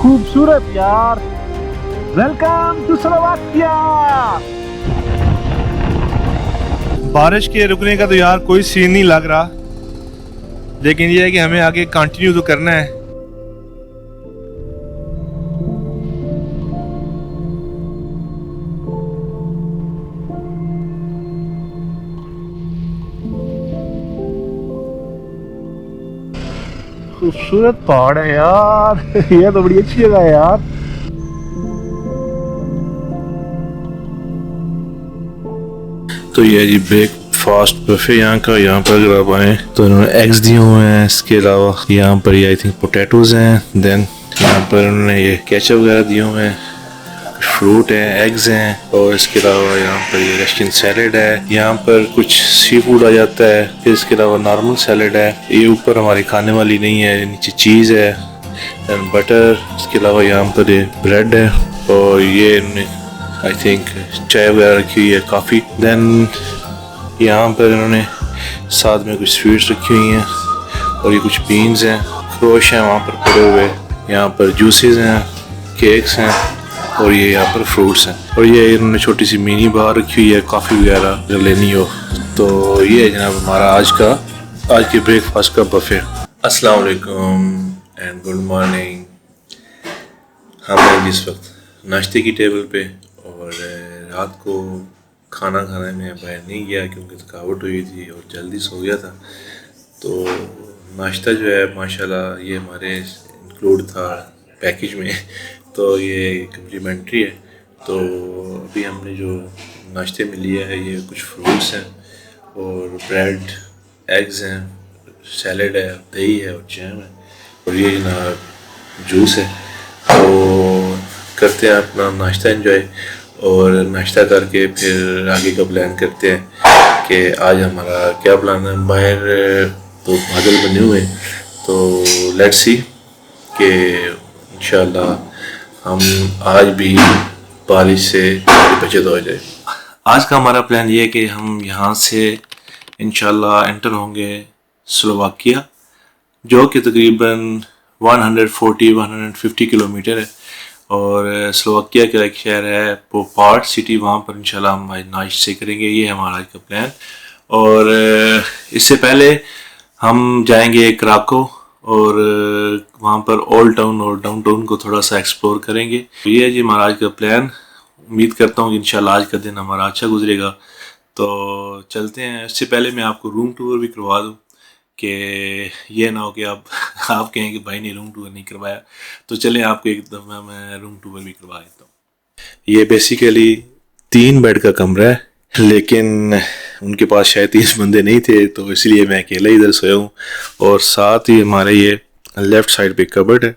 खूबसूरत यार। Welcome to Slovakia. बारिश के रुकने का तो यार कोई सीन नहीं लग रहा, लेकिन ये है कि हमें आगे कंटिन्यू तो करना है। खूबसूरत पहाड़ है यार। ये तो बड़ी अच्छी जगह है यार। तो ये जी ब्रेकफास्ट बफे यहाँ का। यहाँ पर अगर आप आए तो इन्होंने एग्स दिए हुए हैं। इसके अलावा यहाँ पर ये आई थिंक पोटैटोज हैं। देन यहाँ पर उन्होंने ये केचप वगैरह दिए हुए हैं, फ्रूट है, एग्स हैं, और इसके अलावा यहाँ पर ये रशियन सैलेड है। यहाँ पर कुछ सी फूड आ जाता है। फिर इसके अलावा नॉर्मल सैलेड है। ये ऊपर हमारी खाने वाली नहीं है, नीचे चीज़ है एंड बटर। इसके अलावा यहाँ पर ये ब्रेड है, और ये इन्होंने आई थिंक चाय वगैरह रखी हुई है, काफ़ी। देन यहाँ पर इन्होंने साथ में कुछ स्वीट्स रखी हुई हैं, और ये कुछ बीन्स हैं, क्रोश हैं वहाँ पर पड़े हुए। यहाँ पर जूसेस हैं, केक्स हैं, और ये यहाँ पर फ्रूट्स हैं। और ये इन्होंने छोटी सी मिनी बार रखी हुई है, कॉफ़ी वगैरह अगर लेनी हो तो। ये है जनाब हमारा आज के ब्रेकफास्ट का बफे। अस्सलाम वालेकुम एंड गुड मॉर्निंग। हम हैं जिस वक्त नाश्ते की टेबल पे, और रात को खाना खाने में बाहर नहीं गया क्योंकि थकावट हुई थी और जल्दी सो गया था। तो नाश्ता जो है माशाल्लाह ये हमारे इंक्लूड था पैकेज में, तो ये कम्प्लीमेंट्री है। तो अभी हमने जो नाश्ते में लिया है ये कुछ फ्रूट्स हैं, और ब्रेड, एग्स हैं, सैलेड है, दही है और जैम है, और ये जनाब जूस है। तो करते हैं अपना नाश्ता एंजॉय, और नाश्ता करके फिर आगे का प्लान करते हैं कि आज हमारा क्या प्लान है। बाहर तो बादल बने हुए हैं, तो लेट्स सी कि इंशाल्लाह हम आज भी बारिश से बचत हो जाए। आज का हमारा प्लान ये है कि हम यहाँ से इंशाल्लाह एंटर होंगे स्लोवाकिया, जो कि तकरीबन 140-150 किलोमीटर है। और स्लोवाकिया का एक शहर है पोपार्ड सिटी, वहाँ पर इंशाल्लाह हम आज नाश्ते करेंगे। ये है हमारा आज का प्लान। और इससे पहले हम जाएंगे क्राको, और वहाँ पर ओल्ड टाउन और डाउन टाउन को थोड़ा सा एक्सप्लोर करेंगे। ये है जी हमारा आज का प्लान। उम्मीद करता हूँ कि इंशाल्लाह आज का दिन हमारा अच्छा गुजरेगा। तो चलते हैं। इससे पहले मैं आपको रूम टूर भी करवा दूँ कि ये ना हो कि आप कहें कि भाई ने रूम टूर नहीं करवाया। तो चलें आपको एक दफ़ा मैं रूम टूर भी करवा देता हूँ। ये बेसिकली 3 बेड का कमरा है, लेकिन उनके पास शायद 30 बंदे नहीं थे, तो इसलिए मैं अकेला इधर सोया हूँ। और साथ ही हमारे ये लेफ्ट साइड पे कबर्ड है,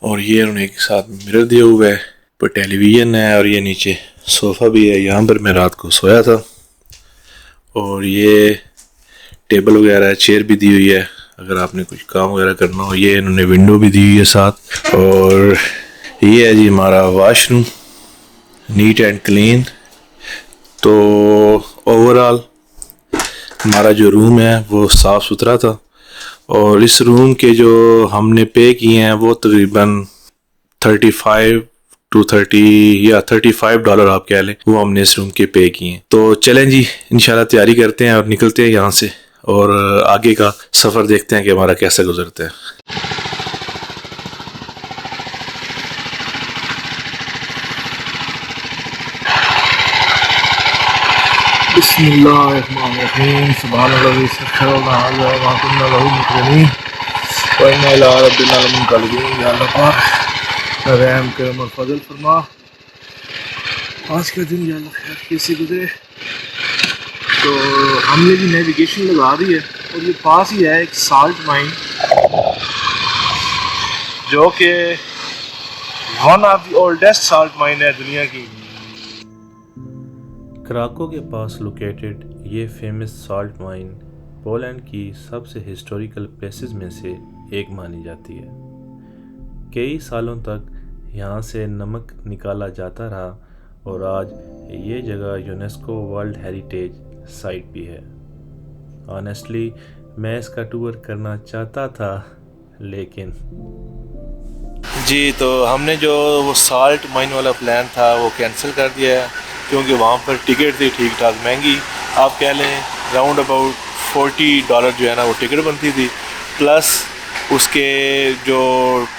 और ये उन्होंने एक साथ मिरर दिया हुआ है, पर टेलीविज़न है, और ये नीचे सोफ़ा भी है। यहाँ पर मैं रात को सोया था। और ये टेबल वगैरह है, चेयर भी दी हुई है अगर आपने कुछ काम वगैरह करना हो। ये इन्होंने विंडो भी दी हुई है साथ। और ये है जी हमारा वाशरूम, नीट एंड क्लीन। तो ओवरऑल हमारा जो रूम है वो साफ़ सुथरा था, और इस रूम के जो हमने पे किए हैं वो तकरीबन 35 डॉलर आप कह लें, वो हमने इस रूम के पे किए हैं। तो चलें जी इंशाल्लाह तैयारी करते हैं और निकलते हैं यहाँ से, और आगे का सफ़र देखते हैं कि हमारा कैसे गुजरता है। बिस्मिल्लाहिर्रहमानिर्रहीम। सुब्हानल्लाहि रहम करम और फजल फरमा। आज का दिन या अल्लाह खैर कैसे गुजरे। तो हमने भी नेविगेशन लगा दी है, और ये पास ही है एक साल्ट माइन, जो कि one of the oldest salt mine है दुनिया की। क्राको के पास लोकेटेड ये फेमस साल्ट माइन पोलैंड की सबसे हिस्टोरिकल प्लेसेस में से एक मानी जाती है। कई सालों तक यहाँ से नमक निकाला जाता रहा, और आज ये जगह यूनेस्को वर्ल्ड हेरिटेज साइट भी है। ऑनेस्टली मैं इसका टूर करना चाहता था, लेकिन जी, तो हमने जो वो साल्ट माइन वाला प्लान था वो कैंसिल कर दिया है, क्योंकि वहाँ पर टिकट थी ठीक ठाक महंगी। आप कह लें राउंड अबाउट $40 जो है ना वो टिकट बनती थी, प्लस उसके जो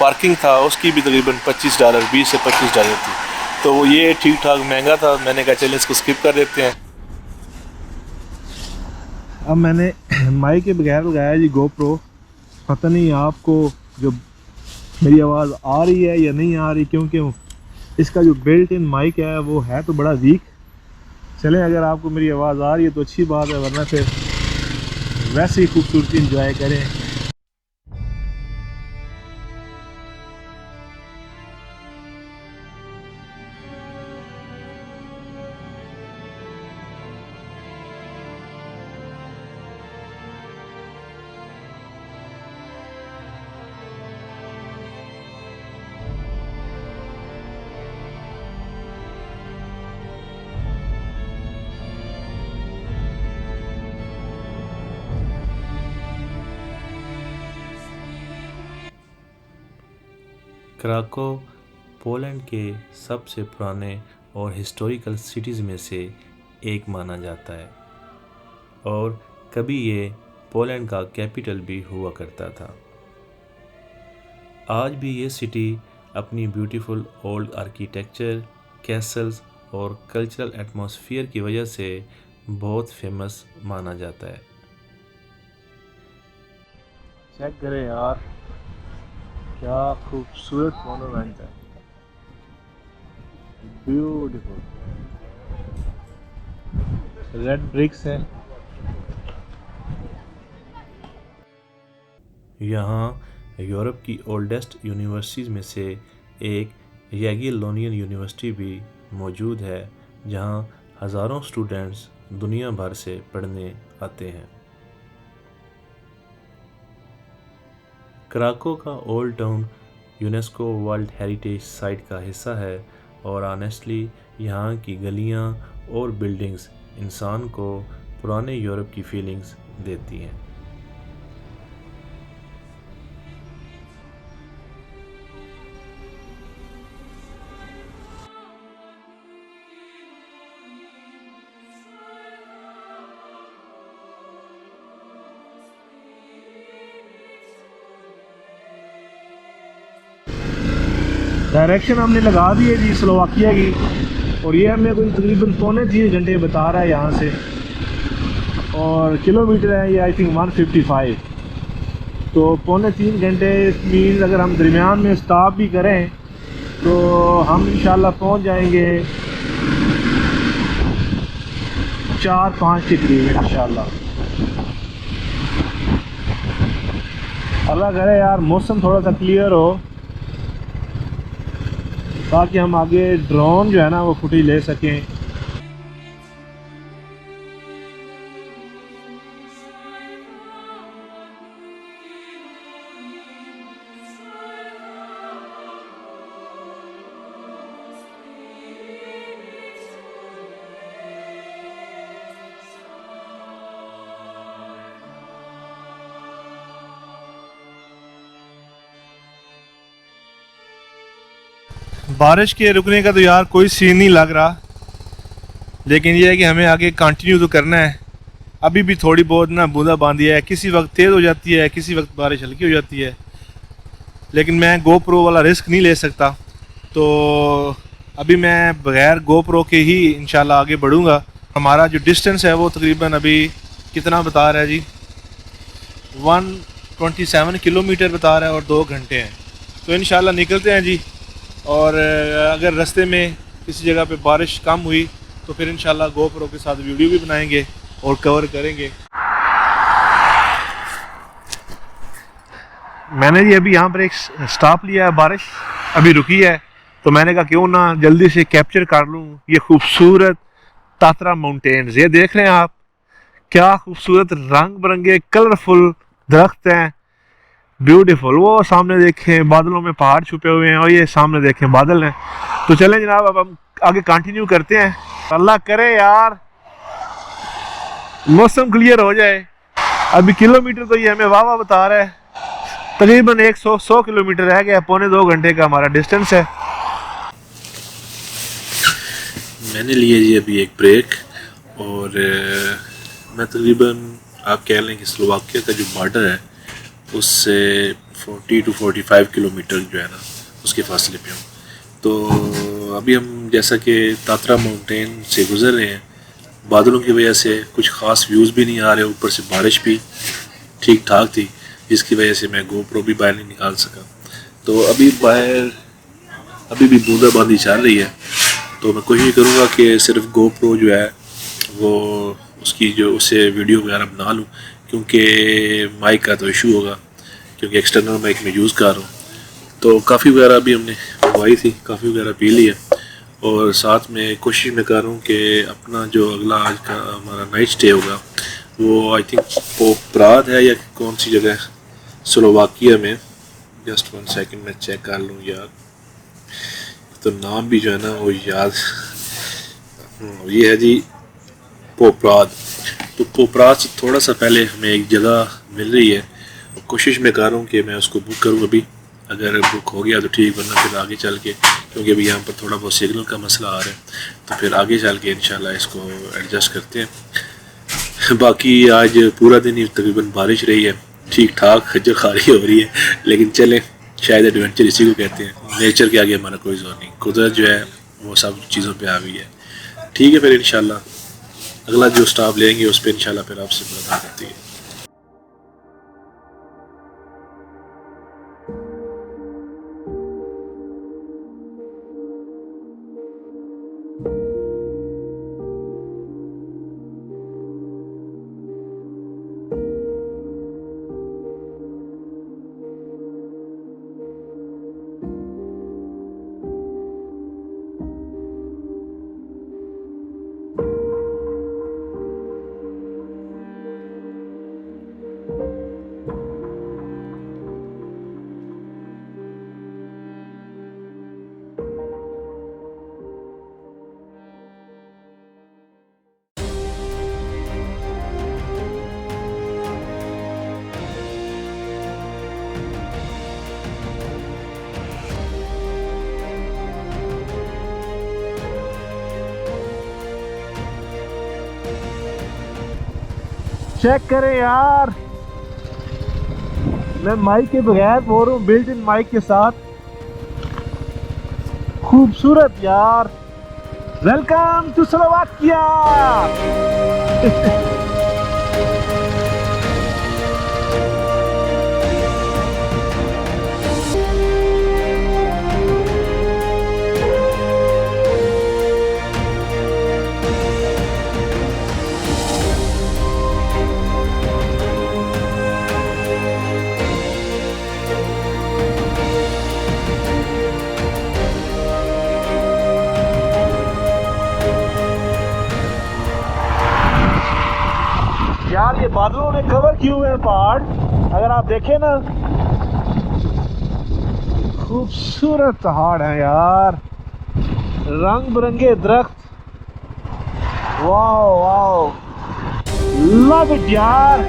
पार्किंग था उसकी भी तकरीबन $25, $20 से $25 थी। तो वो ये ठीक ठाक महंगा था। मैंने कहा चलें इसको स्किप कर देते हैं। अब मैंने माइक के बगैर लगाया जी GoPro। पता नहीं आपको जो मेरी आवाज़ आ रही है या नहीं आ रही, क्योंकि इसका जो बिल्ट इन माइक है वो है तो बड़ा वीक। चलें, अगर आपको मेरी आवाज़ आ रही है तो अच्छी बात है, वरना फिर वैसे ही खूबसूरती इंजॉय करें। क्राको पोलैंड के सबसे पुराने और हिस्टोरिकल सिटीज़ में से एक माना जाता है, और कभी ये पोलैंड का कैपिटल भी हुआ करता था। आज भी ये सिटी अपनी ब्यूटीफुल ओल्ड आर्किटेक्चर, कैसल्स और कल्चरल एटमॉस्फेयर की वजह से बहुत फेमस माना जाता है। चेक करें यार, क्या खूबसूरत मोनूमेंट है, ब्यूटीफुल। रेड ब्रिक्स हैं। यहाँ यूरोप की ओल्डेस्ट यूनिवर्सिटीज़ में से एक जैगिल्लोनियन यूनिवर्सिटी भी मौजूद है, जहाँ हज़ारों स्टूडेंट्स दुनिया भर से पढ़ने आते हैं। क्राको का old town UNESCO world heritage site का हिस्सा है, और ऑनेस्टली यहाँ की गलियाँ और बिल्डिंग्स इंसान को पुराने यूरोप की फीलिंग्स देती हैं। डायरेक्शन हमने लगा दी है जी स्लोवाकिया की, और ये हमें कोई तकरीबन 3.25 घंटे बता रहा है यहाँ से, और किलोमीटर है ये आई थिंक 155। तो 3.25 घंटे मीन्स अगर हम दरमियान में स्टॉप भी करें तो हम इंशाल्लाह पहुँच जाएंगे 4-5 के करीब इंशाल्लाह। अल्लाह करे यार मौसम थोड़ा सा क्लियर हो, ताकि हम आगे ड्रोन जो है ना वो फुटेज ले सकें। बारिश के रुकने का तो यार कोई सीन नहीं लग रहा, लेकिन ये है कि हमें आगे कंटिन्यू तो करना है। अभी भी थोड़ी बहुत ना बूंदाबांदी है, किसी वक्त तेज़ हो जाती है, किसी वक्त बारिश हल्की हो जाती है, लेकिन मैं GoPro वाला रिस्क नहीं ले सकता। तो अभी मैं बग़ैर GoPro के ही इंशाल्लाह आगे बढ़ूँगा। हमारा जो डिस्टेंस है वो तकरीबन अभी कितना बता रहा है जी, 127 किलोमीटर बता रहा है, और 2 घंटे हैं। तो इंशाल्लाह निकलते हैं जी, और अगर रास्ते में किसी जगह पे बारिश कम हुई तो फिर इंशाल्लाह GoPro के साथ वीडियो भी बनाएंगे और कवर करेंगे। मैंने जी अभी यहाँ पर एक स्टॉप लिया है, बारिश अभी रुकी है, तो मैंने कहा क्यों ना जल्दी से कैप्चर कर लूँ ये खूबसूरत तात्रा माउंटेन्स। ये देख रहे हैं आप, क्या खूबसूरत रंग बिरंगे कलरफुल दरख्त हैं, ब्यूटीफुल। वो सामने देखें बादलों में पहाड़ छुपे हुए हैं, और ये सामने देखें बादल हैं। तो चलें जनाब, अब हम आगे कंटिन्यू करते हैं। अल्लाह करे यार मौसम क्लियर हो जाए अभी किलोमीटर तो ये हमें वाह बता रहा है, तकरीबन 100 किलोमीटर रह गया, 1.25 घंटे का हमारा डिस्टेंस है। मैंने लिया जी अभी एक ब्रेक, और मैं तकरीबन आप कह लें कि स्लोवाकिया का जो बॉर्डर है उससे 40 to 45 किलोमीटर जो है ना उसके फासले पे हूँ। तो अभी हम जैसा कि तात्रा माउंटेन से गुज़र रहे हैं, बादलों की वजह से कुछ ख़ास व्यूज़ भी नहीं आ रहे, ऊपर से बारिश भी ठीक ठाक थी, जिसकी वजह से मैं गोप्रो भी बाहर नहीं निकाल सका। तो अभी बाहर अभी भी बूंदाबांदी चल रही है, तो मैं कोशिश करूँगा कि सिर्फ गोप्रो जो है वो उसकी जो उससे वीडियो वगैरह बना लूँ, क्योंकि माइक का तो इशू होगा, क्योंकि एक्सटर्नल माइक में यूज़ कर रहा हूँ। तो काफ़ी वगैरह भी हमने मंगवाई थी, काफ़ी वगैरह पी ली है, और साथ में कोशिश में कर रहा हूँ कि अपना जो अगला आज का हमारा नाइट स्टे होगा वो आई थिंक पोप्राद है या कौन सी जगह स्लोवाकिया में, जस्ट 1 सेकंड मैं चेक कर लूँ यार, तो नाम भी जो है ना वो याद, ये है जी पोप्राद। तो पोप्राद से थोड़ा सा पहले हमें एक जगह मिल रही है, कोशिश में कर रहा हूँ कि मैं उसको बुक करूँ अभी, अगर बुक हो गया तो ठीक, वरना फिर आगे चल के, क्योंकि अभी यहाँ पर थोड़ा बहुत सिग्नल का मसला आ रहा है, तो फिर आगे चल के इंशाल्लाह इसको एडजस्ट करते हैं। बाकी आज पूरा दिन ही तकरीबन बारिश रही है, ठीक ठाक खज्जर खारी हो रही है, लेकिन चलें, शायद एडवेंचर इसी को कहते हैं। नेचर के आगे हमारा कोई जोर नहीं, कुदरत जो है वो सब चीज़ों पे आ गई है। ठीक है, फिर इंशाल्लाह अगला जो स्टॉप लेंगे उस पर इंशाल्लाह फिर आपसे मुलाकात करती है। चेक करें यार, मैं माइक के बगैर बोल रहा हूँ, बिल्ट इन माइक के साथ, खूबसूरत यार। Welcome to Slovakia. यार ये बादलों ने कवर किए हुए हैं पहाड़, अगर आप देखें ना, खूबसूरत पहाड़ है यार, रंग बिरंगे दरख्त, वाओ वाओ, लव इट यार।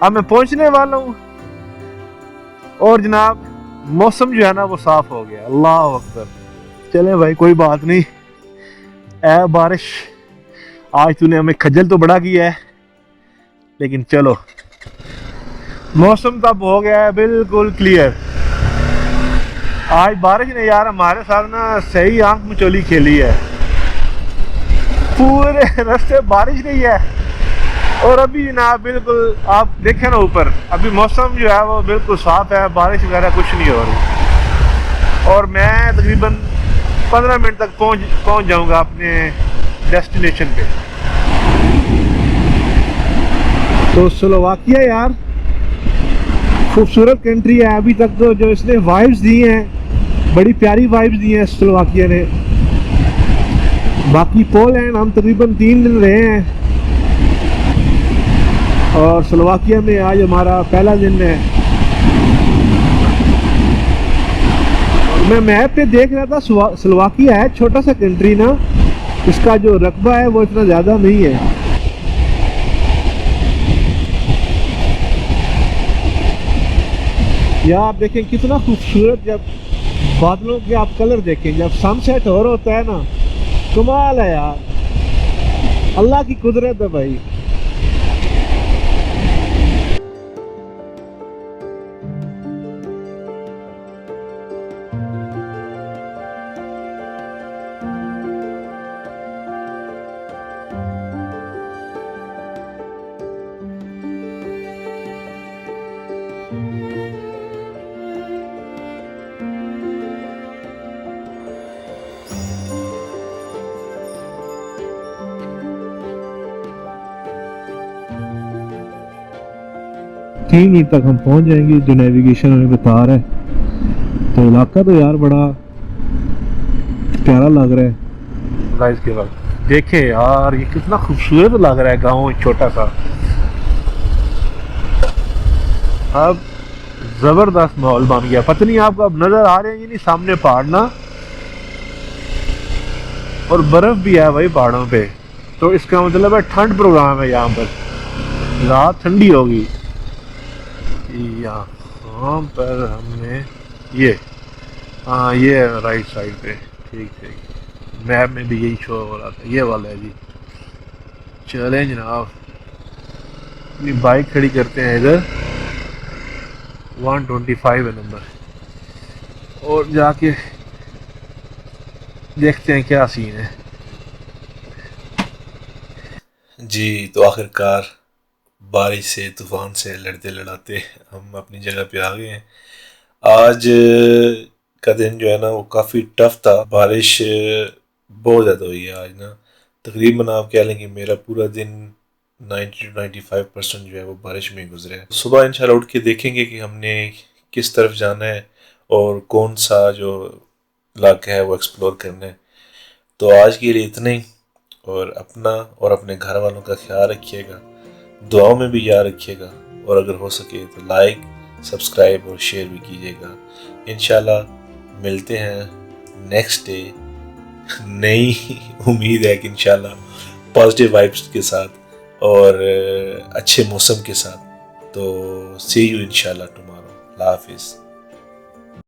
अब मैं पहुंचने वाला हूँ और जनाब मौसम जो है ना वो साफ हो गया। अल्लाह अकबर। चले भाई कोई बात नहीं, ऐ बारिश आज तूने हमें खज्जल तो बड़ा किया है, लेकिन चलो मौसम तब हो गया है बिल्कुल क्लियर। आज बारिश ने यार हमारे साथ ना सही आंख मचोली खेली है। पूरे रास्ते बारिश नहीं है और अभी जनाब बिल्कुल आप देखें ना ऊपर, अभी मौसम जो है वो बिल्कुल साफ है, बारिश वगैरह कुछ नहीं हो रही। और मैं तकरीबन 15 मिनट तक पहुंच जाऊंगा अपने डेस्टिनेशन पे। तो स्लोवाकिया यार खूबसूरत कंट्री है। अभी तक तो जो इसने वाइब्स दी हैं, बड़ी प्यारी वाइब्स दी हैं स्लोवाकिया ने। बाकी पोलैंड हम तकरीबन 3 दिन रहे हैं और स्लोवाकिया में आज हमारा पहला दिन है। और मैं मैप पे देख रहा था, स्लोवाकिया है छोटा सा कंट्री ना, इसका जो रकबा है वो इतना ज़्यादा नहीं है। यहाँ आप देखें कितना खूबसूरत, जब बादलों के आप कलर देखें, जब सनसेट हो रहा होता है ना, कमाल है यार, अल्लाह की कुदरत है भाई। तीन मिनट तक हम पहुंच जाएंगे जो नेविगेशन हमें बता रहा है। तो इलाका तो यार बड़ा प्यारा लग रहा है। गाइस के बाद देखे यार ये कितना खूबसूरत लग रहा है गांव छोटा सा। अब जबरदस्त माहौल बन गया। पता नहीं आपको अब नजर आ रहे हैं ये नहीं, सामने पहाड़ ना, और बर्फ भी है भाई पहाड़ों पे। तो इसका मतलब है ठंड प्रोग्राम है यहाँ पर, रात ठंडी होगी। यहाँ पर हमने ये, हाँ ये है राइट साइड पे, ठीक ठीक, मैप में भी यही शो हो रहा था, ये वाला है जी। चलें जनाब, अपनी बाइक खड़ी करते हैं इधर, 125 है नंबर, और जाके देखते हैं क्या सीन है। जी, तो आखिरकार बारिश से तूफान से लड़ते लड़ाते हम अपनी जगह पे आ गए हैं। आज का दिन जो है ना वो काफ़ी टफ था। बारिश बहुत ज़्यादा हुई है आज ना, तकरीबन आप कह लें कि मेरा पूरा दिन 90 to 95% जो है वो बारिश में गुजरा है। सुबह इंशाल्लाह उठ के देखेंगे कि हमने किस तरफ जाना है और कौन सा जो इलाका है वो एक्सप्लोर करना है। तो आज के लिए इतना ही, और अपना और अपने घर वालों का ख्याल रखिएगा, दुआओं में भी याद रखिएगा, और अगर हो सके तो लाइक, सब्सक्राइब और शेयर भी कीजिएगा। इंशाल्लाह मिलते हैं नेक्स्ट डे, नई उम्मीद है कि इंशाल्लाह पॉजिटिव वाइब्स के साथ और अच्छे मौसम के साथ। तो सी यू इंशाल्लाह टुमारो। अल्लाह हाफिज़।